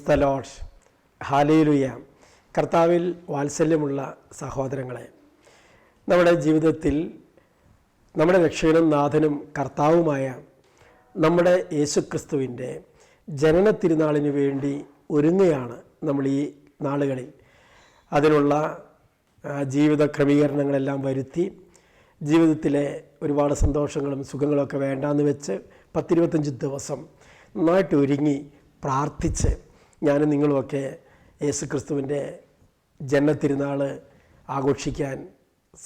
Praise the Lord. Hallelujah. കർത്താവിൽ വാത്സല്യമുള്ള സഹോദരങ്ങളെ, നമ്മുടെ ജീവിതത്തിൽ നമ്മുടെ രക്ഷകനും നാഥനും കർത്താവുമായ നമ്മുടെ യേശുക്രിസ്തുവിൻ്റെ ജനന തിരുനാളിന് വേണ്ടി ഒരുങ്ങുകയാണ് നമ്മൾ ഈ നാളുകളിൽ. അതിനുള്ള ജീവിത ക്രമീകരണങ്ങളെല്ലാം വരുത്തി ജീവിതത്തിലെ ഒരുപാട് സന്തോഷങ്ങളും സുഖങ്ങളൊക്കെ വേണ്ടാന്ന് വെച്ച് 10-25 ദിവസം നന്നായിട്ട് ഒരുങ്ങി പ്രാർത്ഥിച്ച് ഞാനും നിങ്ങളുമൊക്കെ യേശുക്രിസ്തുവിൻ്റെ ജനനത്തിരുനാൾ ആഘോഷിക്കാൻ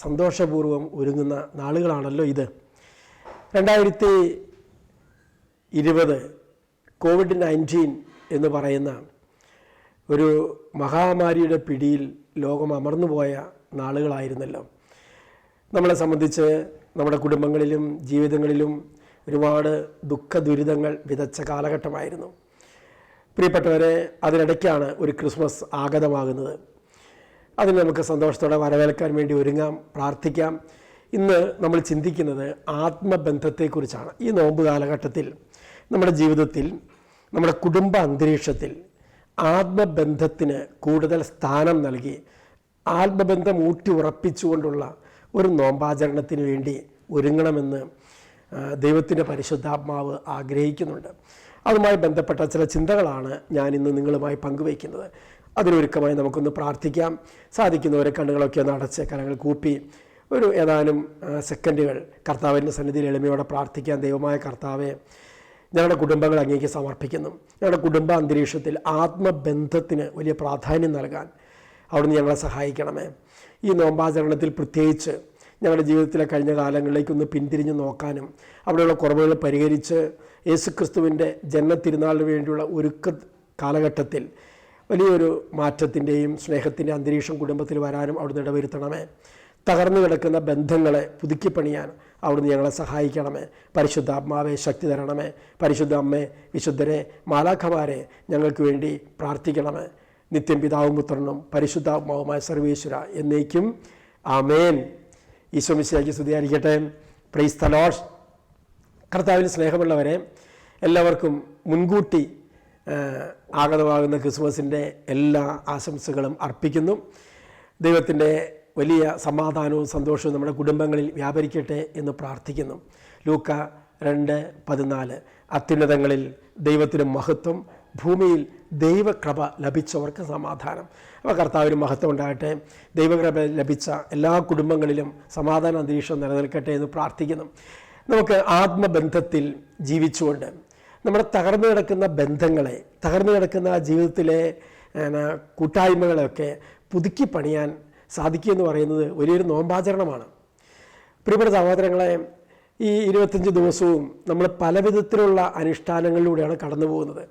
സന്തോഷപൂർവ്വം ഒരുങ്ങുന്ന നാളുകളാണല്ലോ ഇത്. 2020 COVID-19 എന്ന് പറയുന്ന ഒരു മഹാമാരിയുടെ പിടിയിൽ ലോകം അമർന്നുപോയ നാളുകളായിരുന്നല്ലോ. നമ്മളെ സംബന്ധിച്ച് നമ്മുടെ കുടുംബങ്ങളിലും ജീവിതങ്ങളിലും ഒരുപാട് ദുഃഖ ദുരിതങ്ങൾ വിതച്ച കാലഘട്ടമായിരുന്നു. പ്രിയപ്പെട്ടവരെ, അതിനിടയ്ക്കാണ് ഒരു ക്രിസ്മസ് ആഗതമാകുന്നത്. അതിന് നമുക്ക് സന്തോഷത്തോടെ വരവേൽക്കാൻ വേണ്ടി ഒരുങ്ങാം, പ്രാർത്ഥിക്കാം. ഇന്ന് നമ്മൾ ചിന്തിക്കുന്നത് ആത്മബന്ധത്തെക്കുറിച്ചാണ്. ഈ നോമ്പ് കാലഘട്ടത്തിൽ നമ്മുടെ ജീവിതത്തിൽ, നമ്മുടെ കുടുംബ അന്തരീക്ഷത്തിൽ ആത്മബന്ധത്തിന് കൂടുതൽ സ്ഥാനം നൽകി ആത്മബന്ധം ഊട്ടി ഉറപ്പിച്ചുകൊണ്ടുള്ള ഒരു നോമ്പാചരണത്തിന് വേണ്ടി ഒരുങ്ങണമെന്ന് ദൈവത്തിൻ്റെ പരിശുദ്ധാത്മാവ് ആഗ്രഹിക്കുന്നുണ്ട്. അതുമായി ബന്ധപ്പെട്ട ചില ചിന്തകളാണ് ഞാൻ ഇന്ന് നിങ്ങളുമായി പങ്കുവയ്ക്കുന്നത്. അതിനൊരുക്കമായി നമുക്കൊന്ന് പ്രാർത്ഥിക്കാം. സാധിക്കുന്നവരെ കണ്ണുകളൊക്കെ ഒന്ന് അടച്ച് കരങ്ങൾ കൂപ്പി ഒരു ഏതാനും സെക്കൻഡുകൾ കർത്താവിൻ്റെ സന്നിധിയിൽ എളിമയോടെ പ്രാർത്ഥിക്കാൻ. ദൈവമായ കർത്താവെ, ഞങ്ങളുടെ കുടുംബങ്ങൾ അങ്ങേക്ക് സമർപ്പിക്കുന്നു. ഞങ്ങളുടെ കുടുംബ അന്തരീക്ഷത്തിൽ ആത്മബന്ധത്തിന് വലിയ പ്രാധാന്യം നൽകാൻ അവിടുന്ന് ഞങ്ങളെ സഹായിക്കണമേ. ഈ നോമ്പാചരണത്തിൽ പ്രത്യേകിച്ച് ഞങ്ങളുടെ ജീവിതത്തിലെ കഴിഞ്ഞ കാലങ്ങളിലേക്കൊന്ന് പിന്തിരിഞ്ഞ് നോക്കാനും അവിടെയുള്ള കുറവുകൾ പരിഹരിച്ച് യേശുക്രിസ്തുവിൻ്റെ ജനനത്തിരുനാളിന് വേണ്ടിയുള്ള ഒരുക്ക കാലഘട്ടത്തിൽ വലിയൊരു മാറ്റത്തിൻ്റെയും സ്നേഹത്തിൻ്റെ അന്തരീക്ഷം കുടുംബത്തിൽ വരാനും അവിടുന്ന് ഇടവരുത്തണമേ. തകർന്നു കിടക്കുന്ന ബന്ധങ്ങളെ പുതുക്കിപ്പണിയാൻ അവിടുന്ന് ഞങ്ങളെ സഹായിക്കണമേ. പരിശുദ്ധാത്മാവെ ശക്തി തരണമേ. പരിശുദ്ധ അമ്മേ, വിശുദ്ധരെ, മാലാഖമാരെ ഞങ്ങൾക്ക് വേണ്ടി പ്രാർത്ഥിക്കണമേ. നിത്യം പിതാവും പുത്രനും പരിശുദ്ധാത്മാവുമായ സർവേശ്വര എന്നേക്കും ആമേൻ. ഈശോ മിശിഹായ്ക്ക് സ്തുതിയായിരിക്കട്ടെ. Praise the Lord. കർത്താവിൽ സ്നേഹമുള്ളവരെ, എല്ലാവർക്കും മുൻകൂട്ടി ആഗതമാകുന്ന ക്രിസ്മസിൻ്റെ എല്ലാ ആശംസകളും അർപ്പിക്കുന്നു. ദൈവത്തിൻ്റെ വലിയ സമാധാനവും സന്തോഷവും നമ്മുടെ കുടുംബങ്ങളിൽ വ്യാപരിക്കട്ടെ എന്ന് പ്രാർത്ഥിക്കുന്നു. ലൂക്ക 2:14 അത്യുന്നതങ്ങളിൽ ദൈവത്തിന് മഹത്വം, ഭൂമിയിൽ ദൈവകൃപ ലഭിച്ചവർക്ക് സമാധാനം. അപ്പോൾ കർത്താവിന് മഹത്വം ഉണ്ടാകട്ടെ. ദൈവകൃപ ലഭിച്ച എല്ലാ കുടുംബങ്ങളിലും സമാധാന അന്തരീക്ഷം നിലനിൽക്കട്ടെ എന്ന് പ്രാർത്ഥിക്കുന്നു. നമുക്ക് ആത്മബന്ധത്തിൽ ജീവിച്ചുകൊണ്ട് നമ്മുടെ തകർന്നു കിടക്കുന്ന ബന്ധങ്ങളെ, തകർന്നു കിടക്കുന്ന ജീവിതത്തിലെ കൂട്ടായ്മകളെയൊക്കെ പുതുക്കി പണിയാൻ സാധിക്കുമെന്ന് പറയുന്നത് വലിയൊരു നോമ്പാചരണമാണ്. പ്രിയപ്പെട്ട സഹോദരങ്ങളെ, ഈ 25 ദിവസവും നമ്മൾ പല വിധത്തിലുള്ള അനുഷ്ഠാനങ്ങളിലൂടെയാണ് കടന്നു പോകുന്നത്.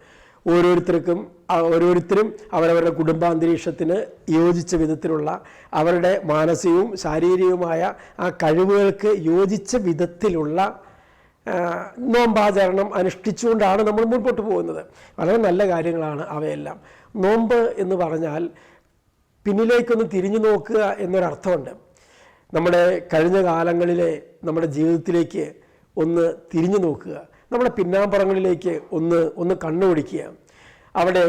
ഓരോരുത്തരും അവരവരുടെ കുടുംബാന്തരീക്ഷത്തിന് യോജിച്ച വിധത്തിലുള്ള അവരുടെ മാനസികവും ശാരീരികവുമായ ആ കഴിവുകൾക്ക് യോജിച്ച വിധത്തിലുള്ള നോമ്പാചരണം അനുഷ്ഠിച്ചുകൊണ്ടാണ് നമ്മൾ മുൻപോട്ട് പോകുന്നത്. വളരെ നല്ല കാര്യങ്ങളാണ് അവയെല്ലാം. നോമ്പ് എന്ന് പറഞ്ഞാൽ പിന്നിലേക്കൊന്ന് തിരിഞ്ഞു നോക്കുക എന്നൊരർത്ഥമുണ്ട്. നമ്മുടെ കഴിഞ്ഞ കാലങ്ങളിലെ നമ്മുടെ ജീവിതത്തിലേക്ക് ഒന്ന് തിരിഞ്ഞു നോക്കുക, നമ്മുടെ പിന്നാമ്പുറങ്ങളിലേക്ക് ഒന്ന് കണ്ണോടിക്കുക. അവിടെ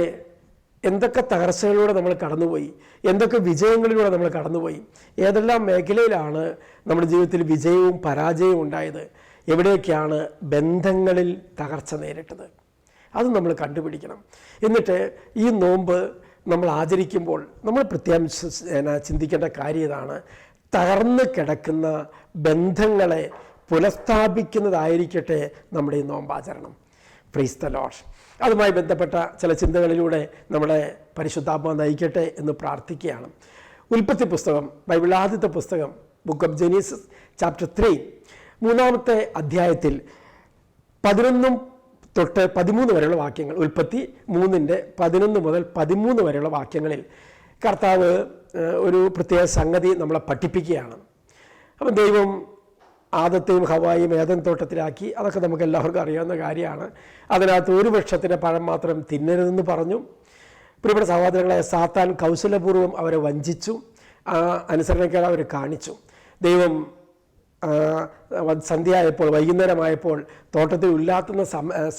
എന്തൊക്കെ തകർച്ചകളിലൂടെ നമ്മൾ കടന്നുപോയി, എന്തൊക്കെ വിജയങ്ങളിലൂടെ നമ്മൾ കടന്നുപോയി, ഏതെല്ലാം മേഖലയിലാണ് നമ്മുടെ ജീവിതത്തിൽ വിജയവും പരാജയവും ഉണ്ടായത്, എവിടെയൊക്കെയാണ് ബന്ധങ്ങളിൽ തകർച്ച നേരിട്ടത്, അത് നമ്മൾ കണ്ടുപിടിക്കണം. എന്നിട്ട് ഈ നോമ്പ് നമ്മൾ ആചരിക്കുമ്പോൾ നമ്മൾ പ്രത്യേകം ചിന്തിക്കേണ്ട കാര്യം ഇതാണ്: തകർന്ന് കിടക്കുന്ന ബന്ധങ്ങളെ പുനഃസ്ഥാപിക്കുന്നതായിരിക്കട്ടെ നമ്മുടെ ഈ നോമ്പാചരണം. Praise the Lord. അതുമായി ബന്ധപ്പെട്ട ചില ചിന്തകളിലൂടെ നമ്മളെ പരിശുദ്ധാത്മാവ് നയിക്കട്ടെ എന്ന് പ്രാർത്ഥിക്കുകയാണ്. ഉൽപ്പത്തി പുസ്തകം, ബൈബിൾ ആദ്യത്തെ പുസ്തകം, ബുക്ക് ഓഫ് ജെനീസിസ് ചാപ്റ്റർ 3, 3-ാമത്തെ അധ്യായത്തിൽ 11 തൊട്ട് 13 വരെയുള്ള വാക്യങ്ങൾ, ഉൽപ്പത്തി 3:11 മുതൽ 13 വരെയുള്ള വാക്യങ്ങളിൽ കർത്താവ് ഒരു പ്രത്യേക സംഗതി നമ്മളെ പഠിപ്പിക്കുകയാണ്. അപ്പം ദൈവം ആദത്തെയും ഹവ്വായെയും ഏദൻ തോട്ടത്തിലാക്കി. അതൊക്കെ നമുക്ക് എല്ലാവർക്കും അറിയാവുന്ന കാര്യമാണ്. അതിനകത്ത് ഒരു വൃക്ഷത്തിൻ്റെ പഴം മാത്രം തിന്നരുതെന്ന് പറഞ്ഞു. പ്രിയപ്പെട്ട സഹോദരങ്ങളെ, സാത്താൻ കൗശലപൂർവ്വം അവരെ വഞ്ചിച്ചു. ആ അനുസരണക്കേട് അവർ കാണിച്ചു. ദൈവം സന്ധ്യയായപ്പോൾ, വൈകുന്നേരമായപ്പോൾ തോട്ടത്തിൽ ഉല്ലാത്തുന്ന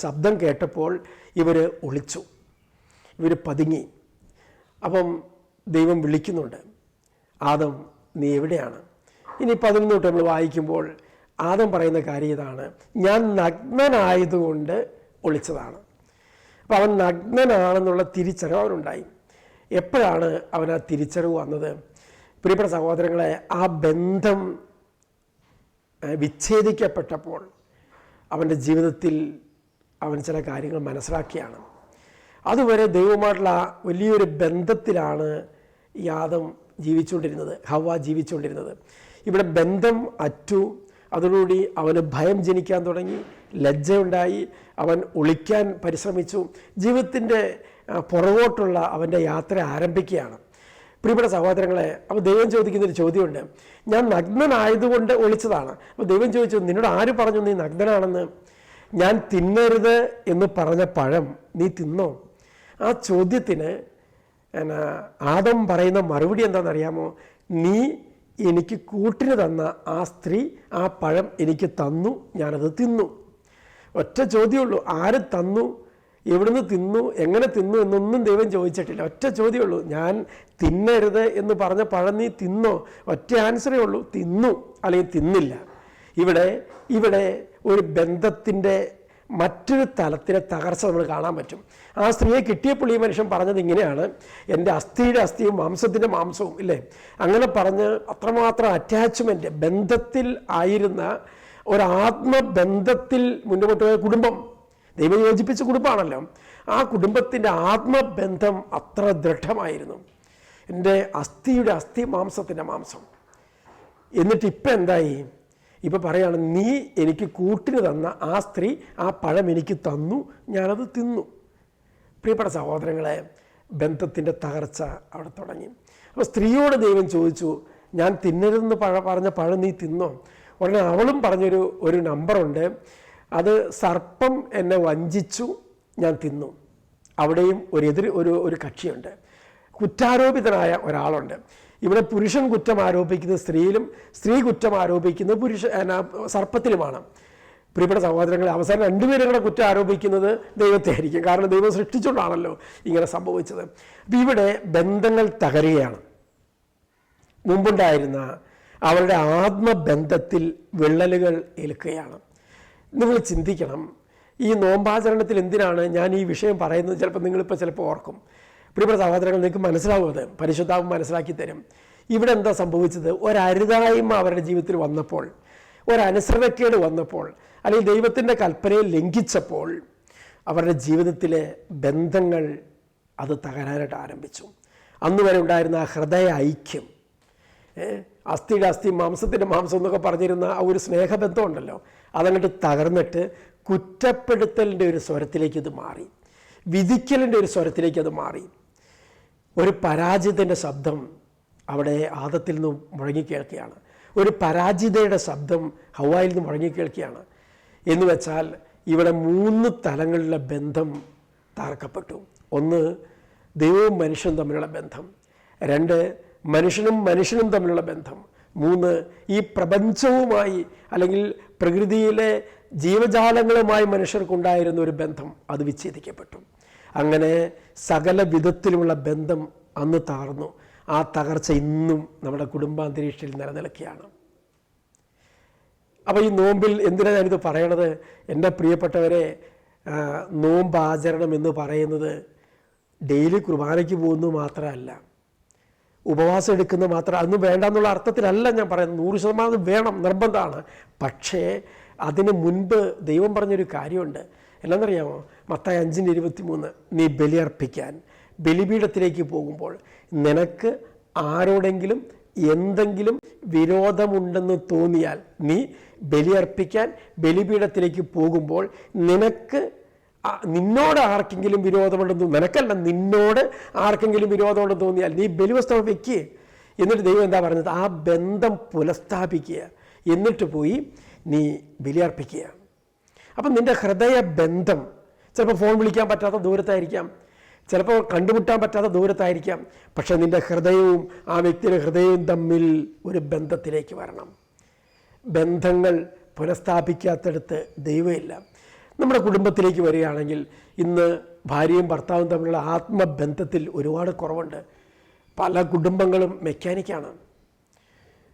ശബ്ദം കേട്ടപ്പോൾ ഇവർ ഒളിച്ചു. ഇവർ പതുങ്ങി. അപ്പം ദൈവം വിളിക്കുന്നുണ്ട്, ആദം നീ എവിടെയാണ്? ഇനി 11 തൊട്ട് നമ്മൾ വായിക്കുമ്പോൾ ആദം പറയുന്ന കാര്യം ഇതാണ്, ഞാൻ നഗ്നനായതുകൊണ്ട് ഒളിച്ചതാണ്. അപ്പം അവൻ നഗ്നനാണെന്നുള്ള തിരിച്ചറിവ് അവനുണ്ടായി. എപ്പോഴാണ് അവൻ ആ തിരിച്ചറിവ് വന്നത്? പ്രിയപ്പെട്ട സഹോദരങ്ങളെ, ആ ബന്ധം വിച്ഛേദിക്കപ്പെട്ടപ്പോൾ അവൻ്റെ ജീവിതത്തിൽ അവൻ ചില കാര്യങ്ങൾ മനസ്സിലാക്കിയാണ്. അതുവരെ ദൈവവുമായിട്ടുള്ള വലിയൊരു ബന്ധത്തിലാണ് ഈ ആദം ജീവിച്ചുകൊണ്ടിരുന്നത്, ഹവ്വ ജീവിച്ചുകൊണ്ടിരുന്നത്. ഇവിടെ ബന്ധം അറ്റു. അതോടുകൂടി അവന് ഭയം ജനിക്കാൻ തുടങ്ങി, ലജ്ജയുണ്ടായി, അവൻ ഒളിക്കാൻ പരിശ്രമിച്ചു. ജീവിതത്തിൻ്റെ പുറകോട്ടുള്ള അവൻ്റെ യാത്ര ആരംഭിക്കുകയാണ്. പ്രിയപ്പെട്ട സഹോദരങ്ങളെ, അപ്പോൾ ദൈവം ചോദിക്കുന്നൊരു ചോദ്യമുണ്ട്, ഞാൻ നഗ്നനായതുകൊണ്ട് ഒളിച്ചതാണ്. അപ്പോൾ ദൈവം ചോദിച്ചു, നിന്നോട് ആര് പറഞ്ഞു നീ നഗ്നനാണെന്ന്? ഞാൻ തിന്നരുത് എന്ന് പറഞ്ഞ പഴം നീ തിന്നോ? ആ ചോദ്യത്തിന് ആദം പറയുന്ന മറുപടി എന്താണെന്നറിയാമോ? നീ എനിക്ക് കൂട്ടിന് തന്ന ആ സ്ത്രീ ആ പഴം എനിക്ക് തന്നു, ഞാനത് തിന്നു. ഒറ്റ ചോദ്യമുള്ളൂ, ആര് തന്നു, എവിടുന്ന് തിന്നു, എങ്ങനെ തിന്നു എന്നൊന്നും ദൈവം ചോദിച്ചിട്ടില്ല. ഒറ്റ ചോദ്യമുള്ളൂ, ഞാൻ തിന്നരുത് എന്ന് പറഞ്ഞ പഴം നീ തിന്നോ? ഒറ്റ ആൻസറേ ഉള്ളൂ, തിന്നു അല്ലെങ്കിൽ തിന്നില്ല. ഇവിടെ ഒരു ബന്ധത്തിൻ്റെ മറ്റൊരു തലത്തിലെ തകർച്ച നമ്മൾ കാണാൻ പറ്റും. ആ സ്ത്രീയെ കിട്ടിയപ്പോൾ ഈ മനുഷ്യൻ പറഞ്ഞത് ഇങ്ങനെയാണ്, എൻ്റെ അസ്ഥിയുടെ അസ്ഥിയും മാംസത്തിൻ്റെ മാംസവും, ഇല്ലേ? അങ്ങനെ പറഞ്ഞ് അത്രമാത്രം അറ്റാച്ച്മെൻറ്റ്, ബന്ധത്തിൽ ആയിരുന്ന ഒരാത്മബന്ധത്തിൽ മുന്നോട്ട് പോയ കുടുംബം, ദൈവം യോജിപ്പിച്ച കുടുംബമാണല്ലോ. ആ കുടുംബത്തിൻ്റെ ആത്മബന്ധം അത്ര ദൃഢമായിരുന്നു. എൻ്റെ അസ്ഥിയുടെ അസ്ഥി മാംസത്തിൻ്റെ മാംസം. എന്നിട്ട് ഇപ്പം എന്തായി? ഇപ്പം പറയാണ്, നീ എനിക്ക് കൂട്ടിന് തന്ന ആ സ്ത്രീ ആ പഴം എനിക്ക് തന്നു, ഞാനത് തിന്നു. പ്രിയപ്പെട്ട സഹോദരങ്ങളെ, ബന്ധത്തിൻ്റെ തകർച്ച അവിടെ തുടങ്ങി. അപ്പോൾ സ്ത്രീയോട് ദൈവം ചോദിച്ചു, ഞാൻ തിന്നരുതെന്ന് പറഞ്ഞ പഴം നീ തിന്നോ? ഉടനെ അവളും പറഞ്ഞൊരു നമ്പറുണ്ട്, അത് സർപ്പം എന്നെ വഞ്ചിച്ചു, ഞാൻ തിന്നു. അവിടെയും ഒരു കക്ഷിയുണ്ട്, കുറ്റാരോപിതനായ ഒരാളുണ്ട്. ഇവിടെ പുരുഷൻ കുറ്റം ആരോപിക്കുന്നത് സ്ത്രീയിലും, സ്ത്രീ കുറ്റം ആരോപിക്കുന്നത് സർപ്പത്തിലുമാണ്. പ്രിയപ്പെട്ട സഹോദരങ്ങളെ, അവസാനം രണ്ടുപേരും കൂടെ കുറ്റം ആരോപിക്കുന്നത് ദൈവത്തെ ആയിരിക്കും. കാരണം ദൈവം സൃഷ്ടിച്ചുകൊണ്ടാണല്ലോ ഇങ്ങനെ സംഭവിച്ചത്. അപ്പം ഇവിടെ ബന്ധങ്ങൾ തകരുകയാണ്. മുമ്പുണ്ടായിരുന്ന അവരുടെ ആത്മബന്ധത്തിൽ വിള്ളലുകൾ ഏൽക്കുകയാണ്. നിങ്ങൾ ചിന്തിക്കണം, ഈ നോമ്പാചരണത്തിൽ എന്തിനാണ് ഞാൻ ഈ വിഷയം പറയുന്നത്? ചിലപ്പോൾ ഓർക്കും. പ്രിയപ്പെട്ട സഹോദരങ്ങൾ, നിങ്ങൾക്ക് മനസ്സിലാവും, അത് പരിശുദ്ധാത്മ മനസ്സിലാക്കി തരും. ഇവിടെ എന്താ സംഭവിച്ചത്? ഒരരുതായ്മ അവരുടെ ജീവിതത്തിൽ വന്നപ്പോൾ, ഒരനുസരണക്കേട് വന്നപ്പോൾ, അല്ലെങ്കിൽ ദൈവത്തിൻ്റെ കൽപ്പനയെ ലംഘിച്ചപ്പോൾ അവരുടെ ജീവിതത്തിലെ ബന്ധങ്ങൾ അത് തകരാനായിട്ട് ആരംഭിച്ചു. അന്ന് വരെ ഉണ്ടായിരുന്ന ആ ഹൃദയ ഐക്യം, അസ്ഥിയുടെ അസ്ഥി മാംസത്തിൻ്റെ മാംസം എന്നൊക്കെ പറഞ്ഞിരുന്ന ആ ഒരു സ്നേഹബന്ധം ഉണ്ടല്ലോ, അതങ്ങോട്ട് തകർന്നിട്ട് കുറ്റപ്പെടുത്തലിൻ്റെ ഒരു സ്വരത്തിലേക്ക് ഇത് മാറി, വിധിക്കലിൻ്റെ ഒരു സ്വരത്തിലേക്ക് അത് മാറി. ഒരു പരാജിതൻ്റെ ശബ്ദം അവിടെ ആദത്തിൽ നിന്ന് മുഴങ്ങിക്കേൾക്കുകയാണ്. ഒരു പരാജിതയുടെ ശബ്ദം ഹവ്വായിൽ നിന്ന് മുഴങ്ങിക്കേൾക്കുകയാണ്. എന്ന് വെച്ചാൽ ഇവിടെ 3 തലങ്ങളിലെ ബന്ധം തകർക്കപ്പെട്ടു. 1, ദൈവവും മനുഷ്യനും തമ്മിലുള്ള ബന്ധം. 2, മനുഷ്യനും തമ്മിലുള്ള ബന്ധം. 3, ഈ പ്രപഞ്ചവുമായി അല്ലെങ്കിൽ പ്രകൃതിയിലെ ജീവജാലങ്ങളുമായി മനുഷ്യർക്കുണ്ടായിരുന്ന ഒരു ബന്ധം, അത് വിച്ഛേദിക്കപ്പെട്ടു. അങ്ങനെ സകല വിധത്തിലുമുള്ള ബന്ധം അന്ന് തകർന്നു. ആ തകർച്ച ഇന്നും നമ്മുടെ കുടുംബാന്തരീക്ഷത്തിൽ നിലനിൽക്കുകയാണ്. അപ്പോൾ ഈ നോമ്പിൽ എന്തിനാണ് ഞാനിത് പറയണത്? എൻ്റെ പ്രിയപ്പെട്ടവരെ, നോമ്പാചരണം എന്ന് പറയുന്നത് ഡെയിലി കുർബാനയ്ക്ക് പോകുന്നത് മാത്രമല്ല, ഉപവാസം എടുക്കുന്നത് മാത്രം, അതൊന്നും വേണ്ട എന്നുള്ള അർത്ഥത്തിലല്ല ഞാൻ പറയുന്നത്. 100% വേണം, നിർബന്ധമാണ്. പക്ഷേ അതിന് മുൻപ് ദൈവം പറഞ്ഞൊരു കാര്യമുണ്ട്. എന്താണെന്നറിയാമോ? മത്തായി 5:23, നീ ബലിയർപ്പിക്കാൻ ബലിപീഠത്തിലേക്ക് പോകുമ്പോൾ നിനക്ക് ആരോടെങ്കിലും എന്തെങ്കിലും വിരോധമുണ്ടെന്ന് തോന്നിയാൽ, നീ ബലിയർപ്പിക്കാൻ ബലിപീഠത്തിലേക്ക് പോകുമ്പോൾ നിന്നോട് ആർക്കെങ്കിലും വിരോധമുണ്ടെന്ന്, നിനക്കല്ല, നിന്നോട് ആർക്കെങ്കിലും വിരോധമുണ്ടെന്ന് തോന്നിയാൽ നീ ബലിവസ്തുവ വെക്കുക. എന്നിട്ട് ദൈവം എന്താ പറഞ്ഞത്? ആ ബന്ധം പുനഃസ്ഥാപിക്കുക, എന്നിട്ട് പോയി നീ ബലിയർപ്പിക്കുക. അപ്പം നിൻ്റെ ഹൃദയ ബന്ധം ചിലപ്പോൾ ഫോൺ വിളിക്കാൻ പറ്റാത്ത ദൂരത്തായിരിക്കാം, ചിലപ്പോൾ കണ്ടുമുട്ടാൻ പറ്റാത്ത ദൂരത്തായിരിക്കാം. പക്ഷെ നിൻ്റെ ഹൃദയവും ആ വ്യക്തിയുടെ ഹൃദയവും തമ്മിൽ ഒരു ബന്ധത്തിലേക്ക് വരണം. ബന്ധങ്ങൾ പുനഃസ്ഥാപിക്കാത്തടുത്ത് ദൈവമില്ല. നമ്മുടെ കുടുംബത്തിലേക്ക് വരികയാണെങ്കിൽ, ഇന്ന് ഭാര്യയും ഭർത്താവും തമ്മിലുള്ള ആത്മബന്ധത്തിൽ ഒരുപാട് കുറവുണ്ട്. പല കുടുംബങ്ങളും മെക്കാനിക്കാണ്,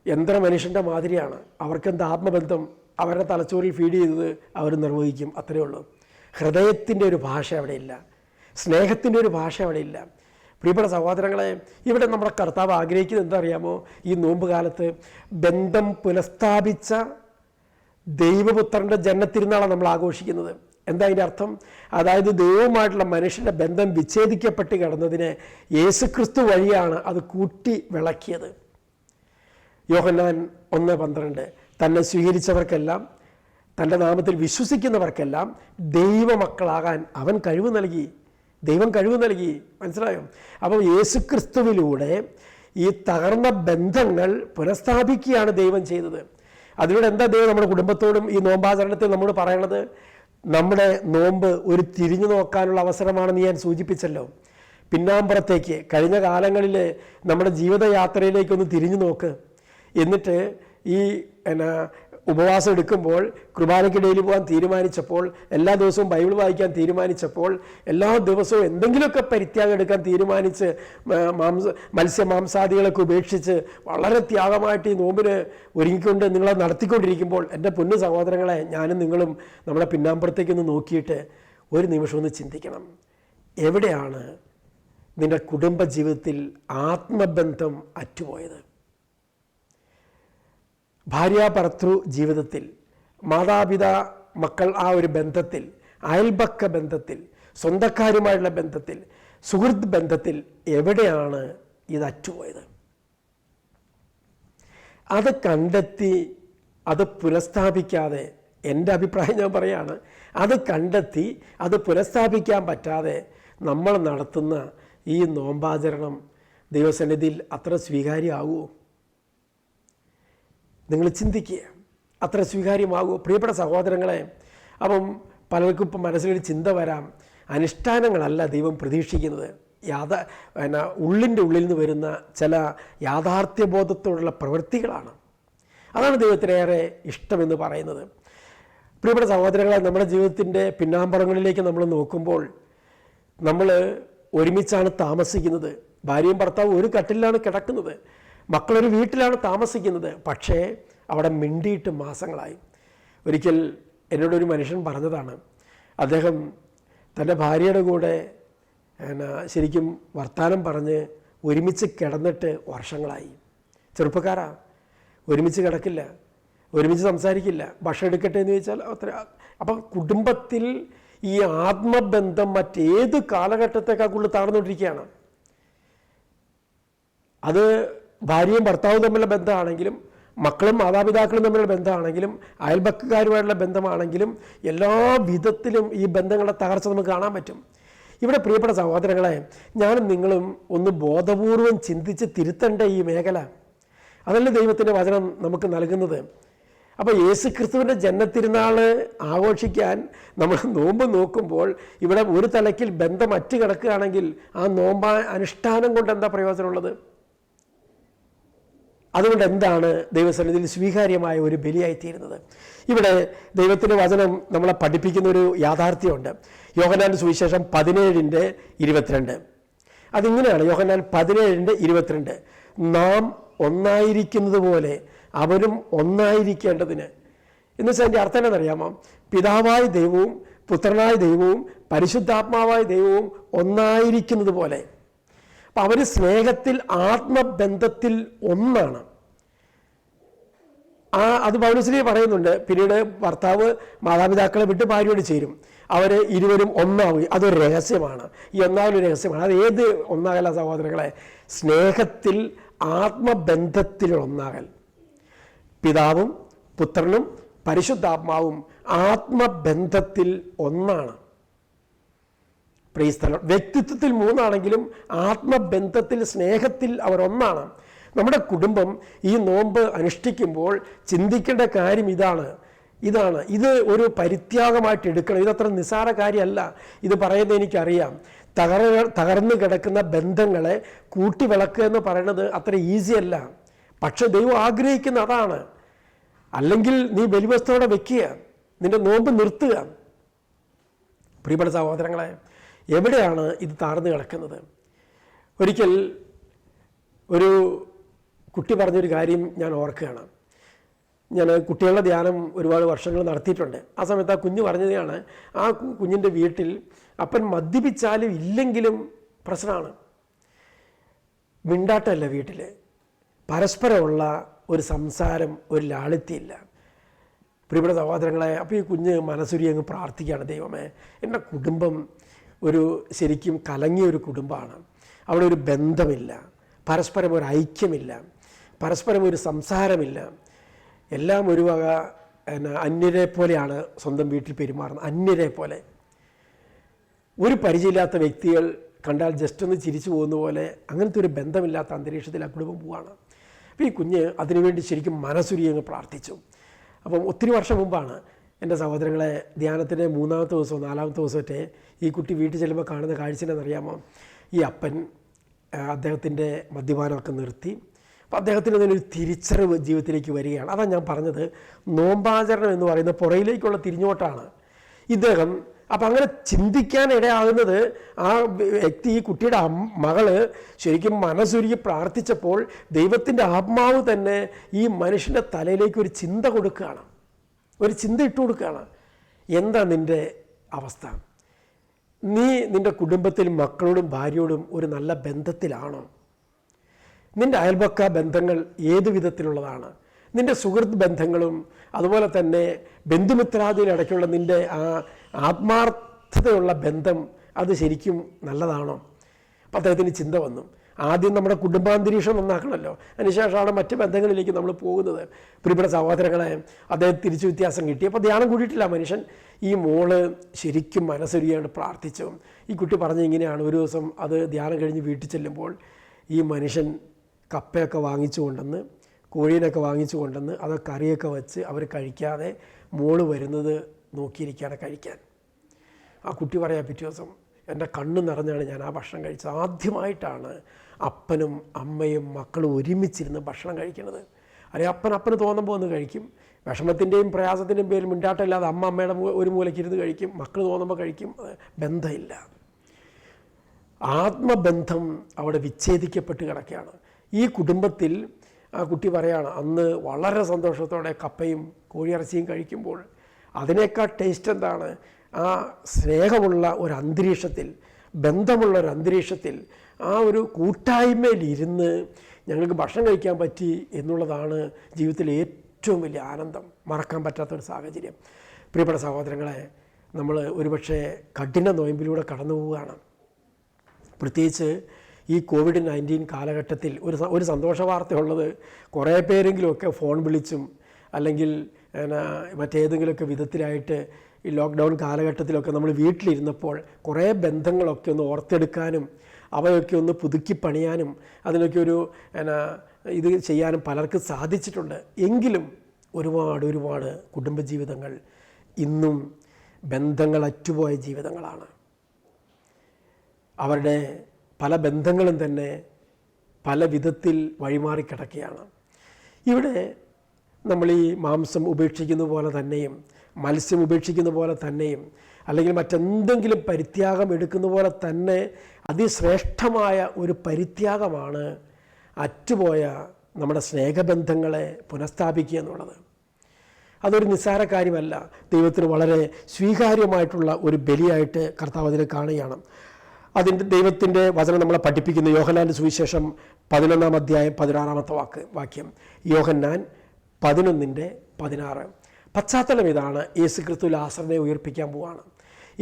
യന്ത്രമനുഷ്യൻ്റെ മാതിരിയാണ്. അവർക്കെന്ത് ആത്മബന്ധം? അവരുടെ തലച്ചോറിൽ ഫീഡ് ചെയ്തത് അവർ നിർവഹിക്കും, അത്രയേ ഉള്ളൂ. ഹൃദയത്തിൻ്റെ ഒരു ഭാഷ അവിടെയില്ല, സ്നേഹത്തിൻ്റെ ഒരു ഭാഷ അവിടെയില്ല. പ്രിയപ്പെട്ട സഹോദരങ്ങളെ, ഇവിടെ നമ്മുടെ കർത്താവ് ആഗ്രഹിക്കുന്നത് എന്താ അറിയാമോ? ഈ നോമ്പ് കാലത്ത് ബന്ധം പുനഃസ്ഥാപിച്ച ദൈവപുത്രൻ്റെ ജന്മത്തിരുന്നാളാണ് നമ്മൾ ആഘോഷിക്കുന്നത്. എന്താ അതിൻ്റെ അർത്ഥം? അതായത് ദൈവവുമായിട്ടുള്ള മനുഷ്യൻ്റെ ബന്ധം വിച്ഛേദിക്കപ്പെട്ട് കിടന്നതിനെ യേശുക്രിസ്തു വഴിയാണ് അത് കൂട്ടി വിളക്കിയത്. യോഹന്നാൻ 1:12 തന്നെ സ്വീകരിച്ചവർക്കെല്ലാം, തൻ്റെ നാമത്തിൽ വിശ്വസിക്കുന്നവർക്കെല്ലാം ദൈവമക്കളാകാൻ അവൻ കഴിവ് നൽകി. ദൈവം കഴിവ് നൽകി, മനസ്സിലായോ? അപ്പോൾ യേശുക്രിസ്തുവിലൂടെ ഈ തകർന്ന ബന്ധങ്ങൾ പുനഃസ്ഥാപിക്കുകയാണ് ദൈവം ചെയ്തത്. അതിലൂടെ എന്താ ദൈവം നമ്മുടെ കുടുംബത്തോടും ഈ നോമ്പാചരണത്തിൽ നമ്മോട് പറയണത്? നമ്മുടെ നോമ്പ് ഒരു തിരിഞ്ഞു നോക്കാനുള്ള അവസരമാണെന്ന് ഞാൻ സൂചിപ്പിച്ചല്ലോ. പിന്നാമ്പുറത്തേക്ക്, കഴിഞ്ഞ കാലങ്ങളിൽ നമ്മുടെ ജീവിതയാത്രയിലേക്കൊന്ന് തിരിഞ്ഞു നോക്ക്. എന്നിട്ട് ഈ ഉപവാസം എടുക്കുമ്പോൾ, കുർബാനയ്ക്കിടയിൽ പോകാൻ തീരുമാനിച്ചപ്പോൾ, എല്ലാ ദിവസവും ബൈബിൾ വായിക്കാൻ തീരുമാനിച്ചപ്പോൾ, എല്ലാ ദിവസവും എന്തെങ്കിലുമൊക്കെ പരിത്യാഗം എടുക്കാൻ തീരുമാനിച്ച് മത്സ്യമാംസാദികളൊക്കെ ഉപേക്ഷിച്ച് വളരെ ത്യാഗമായിട്ട് ഈ നോമ്പിന് ഒരുങ്ങിക്കൊണ്ട് നിങ്ങളത് നടത്തിക്കൊണ്ടിരിക്കുമ്പോൾ, എൻ്റെ പൊന്നു സഹോദരങ്ങളെ, ഞാനും നിങ്ങളും നമ്മുടെ പിന്നാമ്പുറത്തേക്കൊന്ന് നോക്കിയിട്ട് ഒരു നിമിഷം ഒന്ന് ചിന്തിക്കണം. എവിടെയാണ് നിൻ്റെ കുടുംബജീവിതത്തിൽ ആത്മബന്ധം അറ്റുപോയത്? ഭാര്യാഭർത്തൃ ജീവിതത്തിൽ, മാതാപിതാ മക്കൾ ആ ഒരു ബന്ധത്തിൽ, അയൽപക്ക ബന്ധത്തിൽ, സ്വന്തക്കാരുമായുള്ള ബന്ധത്തിൽ, സുഹൃത്ത് ബന്ധത്തിൽ എവിടെയാണ് ഇത് അറ്റുപോയത്? അത് കണ്ടെത്തി അത് പുനഃസ്ഥാപിക്കാതെ, എൻ്റെ അഭിപ്രായം ഞാൻ പറയാണ്, അത് കണ്ടെത്തി അത് പുനഃസ്ഥാപിക്കാൻ പറ്റാതെ നമ്മൾ നടത്തുന്ന ഈ നോമ്പാചരണം ദൈവസന്നിധിയിൽ അത്ര സ്വീകാര്യമാകുമോ? നിങ്ങൾ ചിന്തിക്കുക, അത്ര സ്വീകാര്യമാകുമോ? പ്രിയപ്പെട്ട സഹോദരങ്ങളെ, അപ്പം പലർക്കും ഇപ്പം മനസ്സിലൊരു ചിന്ത വരാം, അനുഷ്ഠാനങ്ങളല്ല ദൈവം പ്രതീക്ഷിക്കുന്നത്, ഉള്ളിൻ്റെ ഉള്ളിൽ നിന്ന് വരുന്ന ചില യാഥാർത്ഥ്യബോധത്തോടുള്ള പ്രവൃത്തികളാണ്. അതാണ് ദൈവത്തിനേറെ ഇഷ്ടമെന്ന് പറയുന്നത്. പ്രിയപ്പെട്ട സഹോദരങ്ങളെ, നമ്മുടെ ജീവിതത്തിൻ്റെ പിന്നാമ്പുറങ്ങളിലേക്ക് നമ്മൾ നോക്കുമ്പോൾ, നമ്മൾ ഒരുമിച്ചാണ് താമസിക്കുന്നത്. ഭാര്യയും ഭർത്താവും ഒരു കട്ടിലാണ് കിടക്കുന്നത്, മക്കളൊരു വീട്ടിലാണ് താമസിക്കുന്നത്. പക്ഷേ അവിടെ മിണ്ടിയിട്ട് മാസങ്ങളായി. ഒരിക്കൽ എന്നോടൊരു മനുഷ്യൻ പറഞ്ഞതാണ്, അദ്ദേഹം തൻ്റെ ഭാര്യയുടെ കൂടെ ശരിക്കും വർത്തമാനം പറഞ്ഞ് ഒരുമിച്ച് കിടന്നിട്ട് വർഷങ്ങളായി. ചെറുപ്പക്കാരാ, ഒരുമിച്ച് കിടക്കില്ല, ഒരുമിച്ച് സംസാരിക്കില്ല, ഭക്ഷണം എടുക്കട്ടെ എന്ന് ചോദിച്ചാൽ അത്ര. അപ്പം കുടുംബത്തിൽ ഈ ആത്മബന്ധം മറ്റേത് കാലഘട്ടത്തേക്കാൾ കൂടുതൽ താഴ്ന്നുകൊണ്ടിരിക്കുകയാണ്. അത് ഭാര്യയും ഭർത്താവും തമ്മിലുള്ള ബന്ധമാണെങ്കിലും, മക്കളും മാതാപിതാക്കളും തമ്മിലുള്ള ബന്ധമാണെങ്കിലും, അയൽപക്കക്കാരുമായിട്ടുള്ള ബന്ധമാണെങ്കിലും, എല്ലാ വിധത്തിലും ഈ ബന്ധങ്ങളുടെ തകർച്ച നമുക്ക് കാണാൻ പറ്റും. ഇവിടെ പ്രിയപ്പെട്ട സഹോദരങ്ങളെ, ഞാനും നിങ്ങളും ഒന്ന് ബോധപൂർവം ചിന്തിച്ച് തിരുത്തേണ്ട ഈ മേഖല, അതല്ല ദൈവത്തിൻ്റെ വചനം നമുക്ക് നൽകുന്നത്. അപ്പോൾ യേശുക്രിസ്തുവിൻ്റെ ജന്മത്തിരുന്നാൾ ആഘോഷിക്കാൻ നമ്മൾ നോമ്പ് നോക്കുമ്പോൾ ഇവിടെ ഒരു തലയ്ക്കിൽ ബന്ധം അറ്റ് കിടക്കുകയാണെങ്കിൽ ആ നോമ്പ അനുഷ്ഠാനം കൊണ്ട് എന്താ പ്രയോജനമുള്ളത്? അതുകൊണ്ട് എന്താണ് ദൈവസന്നിധിയിൽ സ്വീകാര്യമായ ഒരു ബലിയായിത്തീരുന്നത്? ഇവിടെ ദൈവത്തിൻ്റെ വചനം നമ്മളെ പഠിപ്പിക്കുന്ന ഒരു യാഥാർത്ഥ്യമുണ്ട്. യോഹന്നാൻ്റെ സുവിശേഷം 17:22. അതിങ്ങനെയാണ്, യോഹന്നാൻ 17:22, നാം ഒന്നായിരിക്കുന്നത് പോലെ അവരും ഒന്നായിരിക്കേണ്ടതിന്. എന്ന് വെച്ചാൽ അതിൻ്റെ അർത്ഥം എന്താണെന്നറിയാമോ? പിതാവായ ദൈവവും പുത്രനായ ദൈവവും പരിശുദ്ധാത്മാവായ ദൈവവും ഒന്നായിരിക്കുന്നത് പോലെ. അപ്പം അവർ സ്നേഹത്തിൽ, ആത്മബന്ധത്തിൽ ഒന്നാണ്. അത് പൗലോസ് പറയുന്നുണ്ട്. പിന്നീട് ഭർത്താവ് മാതാപിതാക്കളെ വിട്ട് ഭാര്യയോട് ചേരും, അവർ ഇരുവരും ഒന്നാവുകയും. അതൊരു രഹസ്യമാണ്. ഈ ഒന്നാകലൊരു രഹസ്യമാണ്. അത് ഏത് ഒന്നാകല സഹോദരങ്ങളെ? സ്നേഹത്തിൽ, ആത്മബന്ധത്തിൽ ഒന്നാകൽ. പിതാവും പുത്രനും പരിശുദ്ധാത്മാവും ആത്മബന്ധത്തിൽ ഒന്നാണ്. പ്രിയസ്ഥലം വ്യക്തിത്വത്തിൽ മൂന്നാണെങ്കിലും ആത്മബന്ധത്തിൽ, സ്നേഹത്തിൽ അവർ ഒന്നാണ്. നമ്മുടെ കുടുംബം ഈ നോമ്പ് അനുഷ്ഠിക്കുമ്പോൾ ചിന്തിക്കേണ്ട കാര്യം ഇതാണ്. ഇത് ഒരു പരിത്യാഗമായിട്ട് എടുക്കണം. ഇതത്ര നിസ്സാര കാര്യമല്ല. ഇത് പറയുന്നത് എനിക്കറിയാം. തകർന്നു കിടക്കുന്ന ബന്ധങ്ങളെ കൂട്ടിവിളക്കുക എന്ന് പറയുന്നത് അത്ര ഈസി അല്ല. പക്ഷെ ദൈവം ആഗ്രഹിക്കുന്ന അതാണ്. അല്ലെങ്കിൽ നീ ബലിവസ്തുവോടെ വെക്കുക, നിന്റെ നോമ്പ് നിർത്തുക. പ്രിയപ്പെട്ട സഹോദരങ്ങളെ, എവിടെയാണ് ഇത് താഴ്ന്നു കിടക്കുന്നത്? ഒരിക്കൽ ഒരു കുട്ടി പറഞ്ഞൊരു കാര്യം ഞാൻ ഓർക്കുകയാണ്. ഞാൻ കുട്ടികളുടെ ധ്യാനം ഒരുപാട് വർഷങ്ങൾ നടത്തിയിട്ടുണ്ട്. ആ സമയത്ത് ആ കുഞ്ഞ് പറഞ്ഞതാണ്, ആ കുഞ്ഞിൻ്റെ വീട്ടിൽ അപ്പൻ മദ്യപിച്ചാലും ഇല്ലെങ്കിലും പ്രശ്നമാണ്. മിണ്ടാട്ടമല്ല വീട്ടിൽ, പരസ്പരമുള്ള ഒരു സംസാരം, ഒരു ലാളിത്യമില്ല. പ്രിയപ്പെട്ട സഹോദരങ്ങളെ, അപ്പോൾ ഈ കുഞ്ഞ് മനസ്സുരി അങ്ങ് പ്രാർത്ഥിക്കുകയാണ്, ദൈവമേ എൻ്റെ കുടുംബം ഒരു ശരിക്കും കലങ്ങിയ ഒരു കുടുംബമാണ്. അവിടെ ഒരു ബന്ധമില്ല, പരസ്പരം ഒരു ഐക്യമില്ല, പരസ്പരം ഒരു സംസാരമില്ല. എല്ലാം ഒരു വക അന്യരെ പോലെയാണ് സ്വന്തം വീട്ടിൽ പെരുമാറുന്നത്, അന്യരെ പോലെ. ഒരു പരിചയമില്ലാത്ത വ്യക്തികൾ കണ്ടാൽ ജസ്റ്റ് ഒന്ന് ചിരിച്ചു പോകുന്ന പോലെ അങ്ങനത്തെ ഒരു ബന്ധമില്ലാത്ത അന്തരീക്ഷത്തിൽ ആ കുടുംബം പോവുകയാണ്. അപ്പോൾ ഈ കുഞ്ഞ് അതിനുവേണ്ടി ശരിക്കും മനസ്സുരി അങ്ങ് പ്രാർത്ഥിച്ചു. അപ്പം ഒത്തിരി വർഷം മുമ്പാണ് എൻ്റെ സഹോദരങ്ങളെ ധ്യാനത്തിൻ്റെ 3-ാമത്തെ ദിവസവും 4-ാമത്തെ ദിവസമൊക്കെ ഈ കുട്ടി വീട്ടിൽ ചെല്ലുമ്പോൾ കാണുന്ന കാഴ്ച എന്നറിയാമോ? ഈ അപ്പൻ അദ്ദേഹത്തിൻ്റെ മദ്യപാനമൊക്കെ നിർത്തി. അപ്പോൾ അദ്ദേഹത്തിന് അതിനൊരു തിരിച്ചറിവ് ജീവിതത്തിലേക്ക് വരികയാണ്. അതാണ് ഞാൻ പറഞ്ഞത്, നോമ്പാചരണം എന്ന് പറയുന്ന പുറയിലേക്കുള്ള തിരിഞ്ഞോട്ടാണ് ഇദ്ദേഹം. അപ്പം അങ്ങനെ ചിന്തിക്കാൻ ഇടയാകുന്നത് ആ വ്യക്തി, ഈ കുട്ടിയുടെ മകള് ശരിക്കും മനസ്സുരുകി പ്രാർത്ഥിച്ചപ്പോൾ ദൈവത്തിൻ്റെ ആത്മാവ് തന്നെ ഈ മനുഷ്യൻ്റെ തലയിലേക്ക് ഒരു ചിന്ത കൊടുക്കുകയാണ്, ഒരു ചിന്ത ഇട്ട് കൊടുക്കുകയാണ്. എന്താ നിൻ്റെ അവസ്ഥ? നീ നിൻ്റെ കുടുംബത്തിലും മക്കളോടും ഭാര്യയോടും ഒരു നല്ല ബന്ധത്തിലാണോ? നിൻ്റെ അയൽപക്ക ബന്ധങ്ങൾ ഏതു വിധത്തിലുള്ളതാണ്? നിൻ്റെ സുഹൃത്ത് ബന്ധങ്ങളും അതുപോലെ തന്നെ ബന്ധുമിത്രാദിയിലിടയ്ക്കുള്ള നിൻ്റെ ആ ആത്മാർത്ഥതയുള്ള ബന്ധം അത് ശരിക്കും നല്ലതാണോ? അപ്പം അദ്ദേഹത്തിന് ചിന്ത വന്നു. ആദ്യം നമ്മുടെ കുടുംബാന്തരീക്ഷം നന്നാക്കണമല്ലോ, അതിനുശേഷമാണ് മറ്റ് ബന്ധങ്ങളിലേക്ക് നമ്മൾ പോകുന്നത്. പ്രിയപ്പെട്ട സഹോദരങ്ങളെ, അദ്ദേഹം തിരിച്ചു വ്യത്യാസം കിട്ടി. അപ്പോൾ ധ്യാനം കൂടിയിട്ടില്ല മനുഷ്യൻ. ഈ മോള് ശരിക്കും മനസ്സൊരുകിയാണ് പ്രാർത്ഥിച്ചു. ഈ കുട്ടി പറഞ്ഞ ഇങ്ങനെയാണ്, ഒരു ദിവസം അത് ധ്യാനം കഴിഞ്ഞ് വീട്ടിൽ ചെല്ലുമ്പോൾ ഈ മനുഷ്യൻ കപ്പയൊക്കെ വാങ്ങിച്ചു കൊണ്ടുവന്ന്, കോഴീനൊക്കെ വാങ്ങിച്ചു കൊണ്ടുവന്ന് അത് കറിയൊക്കെ വെച്ച് അവർ കഴിക്കാതെ മോള് വരുന്നത് നോക്കിയിരിക്കുകയാണ് കഴിക്കാൻ. ആ കുട്ടി പറയാം, പിറ്റേ ദിവസം എൻ്റെ കണ്ണ് നിറഞ്ഞാണ് ഞാൻ ആ ഭക്ഷണം കഴിച്ചത്. ആദ്യമായിട്ടാണ് അപ്പനും അമ്മയും മക്കളും ഒരുമിച്ചിരുന്ന് ഭക്ഷണം കഴിക്കുന്നത്. അല്ലെങ്കിൽ അപ്പന് തോന്നുമ്പോൾ ഒന്ന് കഴിക്കും, വിഷമത്തിൻ്റെയും പ്രയാസത്തിൻ്റെയും പേരിൽ മിണ്ടാട്ടമില്ലാതെ അമ്മയുടെ ഒരു മൂലയ്ക്കിരുന്ന് കഴിക്കും, മക്കൾ തോന്നുമ്പോൾ കഴിക്കും. ബന്ധമില്ല, ആത്മബന്ധം അവിടെ വിച്ഛേദിക്കപ്പെട്ട് കിടക്കുകയാണ്. ഈ കുടുംബത്തിൽ ആ കുട്ടി പറയാണ്, അന്ന് വളരെ സന്തോഷത്തോടെ കപ്പയും കോഴിയിറച്ചിയും കഴിക്കുമ്പോൾ അതിനേക്കാൾ ടേസ്റ്റ് എന്താണ്? ആ സ്നേഹമുള്ള ഒരു അന്തരീക്ഷത്തിൽ, ബന്ധമുള്ള ഒരു അന്തരീക്ഷത്തിൽ, ആ ഒരു കൂട്ടായ്മയിലിരുന്ന് ഞങ്ങൾക്ക് ഭക്ഷണം കഴിക്കാൻ പറ്റി എന്നുള്ളതാണ് ജീവിതത്തിലെ ഏറ്റവും വലിയ ആനന്ദം, മറക്കാൻ പറ്റാത്തൊരു സാഹചര്യം. പ്രിയപ്പെട്ട സഹോദരങ്ങളെ, നമ്മൾ ഒരുപക്ഷെ കഠിന നോയമ്പിലൂടെ കടന്നു പോവുകയാണ്. പ്രത്യേകിച്ച് ഈ COVID-19 കാലഘട്ടത്തിൽ ഒരു സന്തോഷ വാർത്തയുള്ളത്, കുറേ പേരെങ്കിലുമൊക്കെ ഫോൺ വിളിച്ചും അല്ലെങ്കിൽ മറ്റേതെങ്കിലുമൊക്കെ വിധത്തിലായിട്ട് ഈ ലോക്ക്ഡൗൺ കാലഘട്ടത്തിലൊക്കെ നമ്മൾ വീട്ടിലിരുന്നപ്പോൾ കുറേ ബന്ധങ്ങളൊക്കെ ഒന്ന് ഓർത്തെടുക്കാനും അവയൊക്കെ ഒന്ന് പുതുക്കി പണിയാനും അതിനൊക്കെ ഒരു ഇത് ചെയ്യാനും പലർക്കും സാധിച്ചിട്ടുണ്ട്. എങ്കിലും ഒരുപാട് കുടുംബജീവിതങ്ങൾ ഇന്നും ബന്ധങ്ങൾ അറ്റുപോയ ജീവിതങ്ങളാണ്. അവരുടെ പല ബന്ധങ്ങളും തന്നെ പല വിധത്തിൽ വഴിമാറിക്കിടക്കുകയാണ്. ഇവിടെ നമ്മൾ ഈ മാംസം ഉപേക്ഷിക്കുന്ന പോലെ തന്നെയും മത്സ്യം ഉപേക്ഷിക്കുന്ന പോലെ തന്നെയും അല്ലെങ്കിൽ മറ്റെന്തെങ്കിലും പരിത്യാഗം എടുക്കുന്ന പോലെ തന്നെ അതിശ്രേഷ്ഠമായ ഒരു പരിത്യാഗമാണ് അറ്റുപോയ നമ്മുടെ സ്നേഹബന്ധങ്ങളെ പുനഃസ്ഥാപിക്കുക എന്നുള്ളത്. അതൊരു നിസ്സാര കാര്യമല്ല, ദൈവത്തിന് വളരെ സ്വീകാര്യമായിട്ടുള്ള ഒരു ബലിയായിട്ട് കർത്താവ് അതിനെ കാണുകയാണ്. അതിൻ്റെ ദൈവത്തിൻ്റെ വചനം നമ്മളെ പഠിപ്പിക്കുന്ന യോഹന്നാൻ്റെ സുവിശേഷം 11-ാം അധ്യായം 16-ാമത്തെ വാക്യം. യോഹന്നാൻ 11:16. പശ്ചാത്തലം ഇതാണ്, യേശുക്രിസ്തു ലാസറിനെ ഉയർപ്പിക്കാൻ പോവുകയാണ്.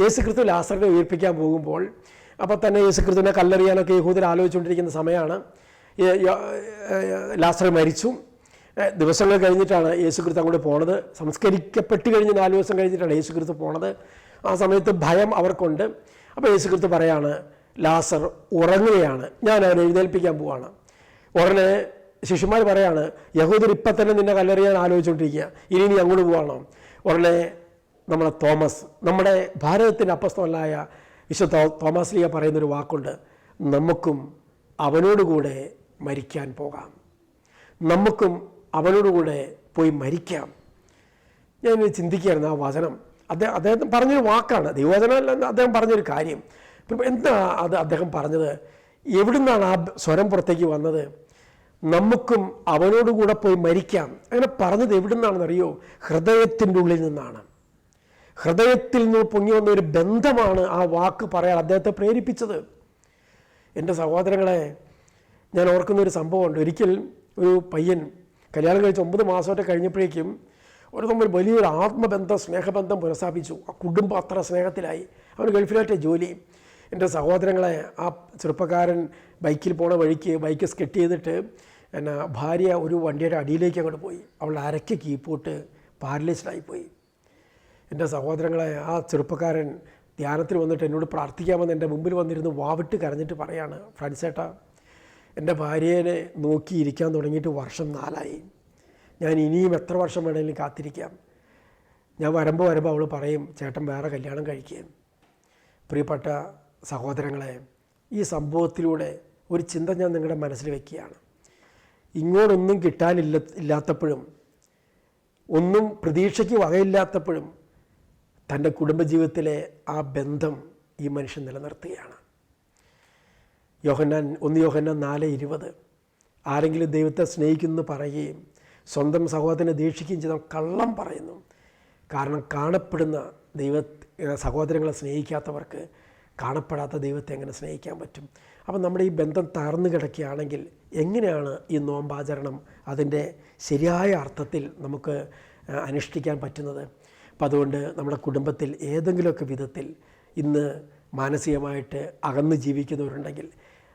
യേശുക്രിസ്തു ലാസറിനെ ഉയർപ്പിക്കാൻ പോകുമ്പോൾ അപ്പോൾ തന്നെ യേശുക്രിസ്തുവിനെ കല്ലെറിയാനൊക്കെ യഹൂദർ ആലോചിച്ചുകൊണ്ടിരിക്കുന്ന സമയമാണ്. ലാസർ മരിച്ചു. ദിവസങ്ങൾ കഴിഞ്ഞിട്ടാണ് യേശുക്രിസ്തു അങ്ങോട്ട് പോണത്. സംസ്കരിക്കപ്പെട്ട് കഴിഞ്ഞ് 4 ദിവസം കഴിഞ്ഞിട്ടാണ് യേശുക്രിസ്തു പോണത്. ആ സമയത്ത് ഭയം അവർക്കുണ്ട്. അപ്പോൾ യേശുക്രിസ്തു പറയാണ്, ലാസർ ഉറങ്ങുകയാണ്, ഞാൻ അവനെ എഴുന്നേൽപ്പിക്കാൻ പോവാണ്. ഉടനെ ശിഷ്യന്മാർ പറയാണ്, യഹൂദർ ഇപ്പം തന്നെ നിന്നെ കല്ലെറിയാൻ ആലോചിച്ചുകൊണ്ടിരിക്കുക, ഇനി നീ അങ്ങോട്ട് പോവാണോ? ഉടനെ നമ്മളെ തോമസ്, നമ്മുടെ ഭാരതത്തിൻ്റെ അപ്പസ്തലനായ വിശുദ്ധ തോമസ് ലീഗ പറയുന്നൊരു വാക്കുണ്ട്, നമുക്കും അവനോടുകൂടെ മരിക്കാൻ പോകാം, നമുക്കും അവനോടുകൂടെ പോയി മരിക്കാം. ഞാൻ ചിന്തിക്കുകയായിരുന്നു ആ വചനം. അദ്ദേഹം പറഞ്ഞൊരു വാക്കാണ്, ദൈവവചനമല്ല, അദ്ദേഹം പറഞ്ഞൊരു കാര്യം. എന്താ അത് അദ്ദേഹം പറഞ്ഞത്? എവിടുന്നാണ് ആ സ്വരം പുറത്തേക്ക് വന്നത്? നമുക്കും അവനോടുകൂടെ പോയി മരിക്കാം. അങ്ങനെ പറഞ്ഞത് എവിടുന്നാണെന്നറിയോ? ഹൃദയത്തിൻ്റെ ഉള്ളിൽ നിന്നാണ്. ഹൃദയത്തിൽ നിന്ന് പൊങ്ങി വന്ന ഒരു ബന്ധമാണ് ആ വാക്ക് പറയാൻ അദ്ദേഹത്തെ പ്രേരിപ്പിച്ചത്. എൻ്റെ സഹോദരങ്ങളെ, ഞാൻ ഓർക്കുന്നൊരു സംഭവമുണ്ട്. ഒരിക്കൽ ഒരു പയ്യൻ കല്യാണം കഴിച്ച് 9 മാസമൊക്കെ കഴിഞ്ഞപ്പോഴേക്കും ഒരു തമ്മിൽ വലിയൊരു ആത്മബന്ധം, സ്നേഹബന്ധം പുനഃസ്ഥാപിച്ചു. ആ കുടുംബം അത്ര സ്നേഹത്തിലായി. അവന് ഗൾഫിലായിട്ട് ജോലി. എൻ്റെ സഹോദരങ്ങളെ, ആ ചെറുപ്പക്കാരൻ ബൈക്കിൽ പോണ വഴിക്ക് ബൈക്ക് സ്കെട്ട് ചെയ്തിട്ട് ഭാര്യ ഒരു വണ്ടിയുടെ അടിയിലേക്ക് അങ്ങോട്ട് പോയി. അവളുടെ അരയ്ക്ക് കീപ്പോട്ട് പാരലൈസ്ഡായിപ്പോയി. എൻ്റെ സഹോദരങ്ങളെ, ആ ചെറുപ്പക്കാരൻ ധ്യാനത്തിൽ വന്നിട്ട് എന്നോട് പ്രാർത്ഥിക്കാമെന്ന് എൻ്റെ മുമ്പിൽ വന്നിരുന്ന് വാവിട്ട് കരഞ്ഞിട്ട് പറയാണ്, ഫ്രാൻസേട്ടാ, എൻ്റെ ഭാര്യയെ നോക്കിയിരിക്കാൻ തുടങ്ങിയിട്ട് വർഷം 4 ഞാൻ ഇനിയും എത്ര വർഷം വേണമെങ്കിലും കാത്തിരിക്കാം. ഞാൻ വരുമ്പോൾ അവൾ പറയും, ചേട്ടൻ വേറെ കല്യാണം കഴിക്കുകയും. പ്രിയപ്പെട്ട സഹോദരങ്ങളെ, ഈ സംഭവത്തിലൂടെ ഒരു ചിന്ത ഞാൻ നിങ്ങളുടെ മനസ്സിൽ വയ്ക്കുകയാണ്. ഇങ്ങോട്ടൊന്നും ഇല്ലാത്തപ്പോഴും ഒന്നും പ്രതീക്ഷയ്ക്ക് വകയില്ലാത്തപ്പോഴും തൻ്റെ കുടുംബജീവിതത്തിലെ ആ ബന്ധം ഈ മനുഷ്യൻ നിലനിർത്തുകയാണ്. 1 യോഹന്നാൻ 4:20 ആരെങ്കിലും ദൈവത്തെ സ്നേഹിക്കുന്നു പറയുകയും സ്വന്തം സഹോദരനെ ദേഷിക്കുകയും ചെയ്താൽ കള്ളം പറയുന്നു. കാരണം കാണപ്പെടുന്ന സഹോദരങ്ങളെ സ്നേഹിക്കാത്തവർക്ക് കാണപ്പെടാത്ത ദൈവത്തെ എങ്ങനെ സ്നേഹിക്കാൻ പറ്റും? അപ്പം നമ്മുടെ ഈ ബന്ധം തകർന്നു കിടക്കുകയാണെങ്കിൽ എങ്ങനെയാണ് ഈ നോമ്പാചരണം അതിൻ്റെ ശരിയായ അർത്ഥത്തിൽ നമുക്ക് അനുഷ്ഠിക്കാൻ പറ്റുന്നത്? അപ്പം അതുകൊണ്ട് നമ്മുടെ കുടുംബത്തിൽ ഏതെങ്കിലുമൊക്കെ വിധത്തിൽ ഇന്ന് മാനസികമായിട്ട് അകന്ന് ജീവിക്കുന്നവരുണ്ടെങ്കിൽ,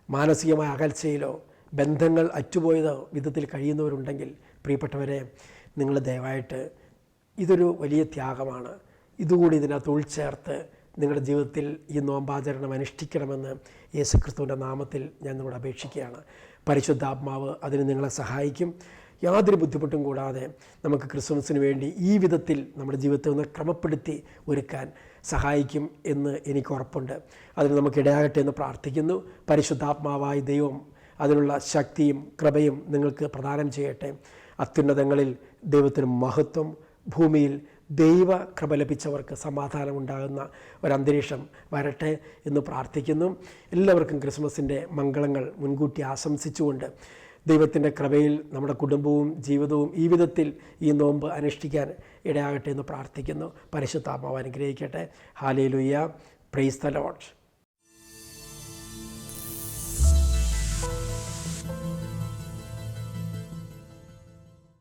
മാനസികമായ അകൽച്ചയിലോ ബന്ധങ്ങൾ അറ്റുപോയതോ വിധത്തിൽ കഴിയുന്നവരുണ്ടെങ്കിൽ, പ്രിയപ്പെട്ടവരെ, നിങ്ങൾ ദയവായിട്ട്, ഇതൊരു വലിയ ത്യാഗമാണ്. ഇതുകൂടി ഇതിനകത്ത് ഉൾച്ചേർത്ത് നിങ്ങളുടെ ജീവിതത്തിൽ ഈ നോമ്പാചരണം അനുഷ്ഠിക്കണമെന്ന് യേശുക്രിസ്തുവിൻ്റെ നാമത്തിൽ ഞാൻ നിങ്ങളോട് അപേക്ഷിക്കുകയാണ്. പരിശുദ്ധാത്മാവ് അതിന് നിങ്ങളെ സഹായിക്കും. യാതൊരു ബുദ്ധിമുട്ടും കൂടാതെ നമുക്ക് ക്രിസ്മസിന് വേണ്ടി ഈ വിധത്തിൽ നമ്മുടെ ജീവിതത്തെ ഒന്ന് ക്രമപ്പെടുത്തി ഒരുക്കാൻ സഹായിക്കും എന്ന് എനിക്ക് ഉറപ്പുണ്ട്. അതിന് നമുക്കിടയാകട്ടെ എന്ന് പ്രാർത്ഥിക്കുന്നു. പരിശുദ്ധാത്മാവായ ദൈവം അതിനുള്ള ശക്തിയും കൃപയും നിങ്ങൾക്ക് പ്രദാനം ചെയ്യട്ടെ. അത്യുന്നതങ്ങളിൽ ദൈവത്തിന് മഹത്വം, ഭൂമിയിൽ ദൈവ കൃപ ലഭിച്ചവർക്ക് സമാധാനം ഉണ്ടാകുന്ന ഒരന്തരീക്ഷം വരട്ടെ എന്ന് പ്രാർത്ഥിക്കുന്നു. എല്ലാവർക്കും ക്രിസ്മസിൻ്റെ മംഗളങ്ങൾ മുൻകൂട്ടി ആശംസിച്ചുകൊണ്ട് ദൈവത്തിൻ്റെ കൃപയിൽ നമ്മുടെ കുടുംബവും ജീവിതവും ഈ വിധത്തിൽ ഈ നോമ്പ് അനുഷ്ഠിക്കാൻ ഇടയാകട്ടെ എന്ന് പ്രാർത്ഥിക്കുന്നു. പരിശുദ്ധാത്മാവ് അനുഗ്രഹിക്കട്ടെ. ഹല്ലേലൂയ. Praise the Lord.